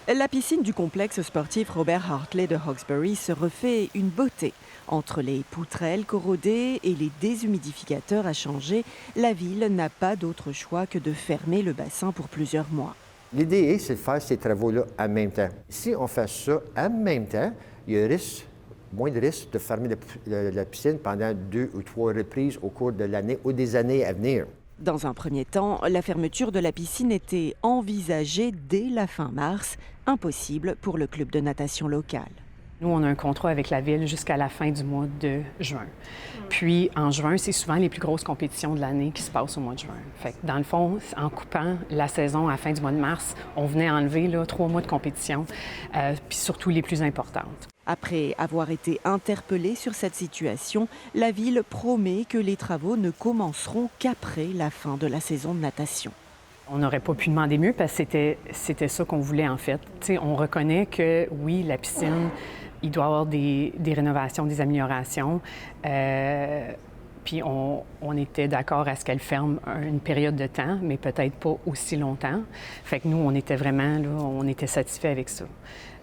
La piscine du complexe sportif Robert Hartley de Hawkesbury se refait une beauté. Entre les poutrelles corrodées et les déshumidificateurs à changer, la ville n'a pas d'autre choix que de fermer le bassin pour plusieurs mois. L'idée, c'est de faire ces travaux-là en même temps. Si on fait ça en même temps, il y a moins de risque de fermer la piscine pendant 2 ou 3 reprises au cours de l'année ou des années à venir. Dans un premier temps, la fermeture de la piscine était envisagée dès la fin mars, impossible pour le club de natation local. Nous, on a un contrat avec la Ville jusqu'à la fin du mois de juin. Puis, en juin, c'est souvent les plus grosses compétitions de l'année qui se passent au mois de juin. Fait que, dans le fond, en coupant la saison à la fin du mois de mars, on venait enlever 3 mois de compétition, puis surtout les plus importantes. Après avoir été interpellé sur cette situation, la ville promet que les travaux ne commenceront qu'après la fin de la saison de natation. On n'aurait pas pu demander mieux parce que c'était ça qu'on voulait, en fait. T'sais, on reconnaît que, oui, la piscine, il doit y avoir des rénovations, des améliorations. Puis on était d'accord à ce qu'elle ferme une période de temps, mais peut-être pas aussi longtemps. Fait que nous, on était vraiment, on était satisfaits avec ça.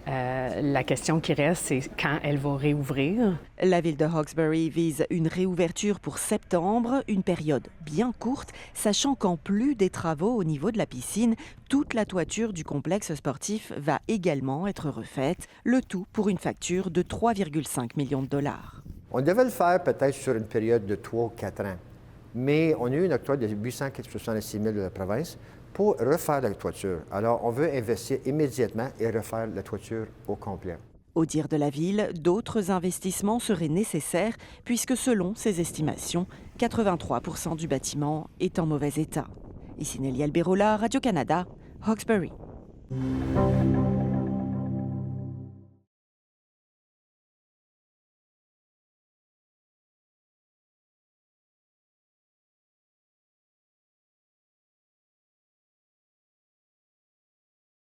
La question qui reste, c'est quand elle va réouvrir. La ville de Hawkesbury vise une réouverture pour septembre, une période bien courte, sachant qu'en plus des travaux au niveau de la piscine, toute la toiture du complexe sportif va également être refaite, le tout pour une facture de 3,5 millions de dollars. On devait le faire peut-être sur une période de 3 ou 4 ans, mais on a eu une octroi de 866 000 de la province pour refaire la toiture. Alors, on veut investir immédiatement et refaire la toiture au complet. Au dire de la ville, d'autres investissements seraient nécessaires puisque selon ses estimations, 83% du bâtiment est en mauvais état. Ici Nelly Alberola, Radio-Canada, Hawkesbury.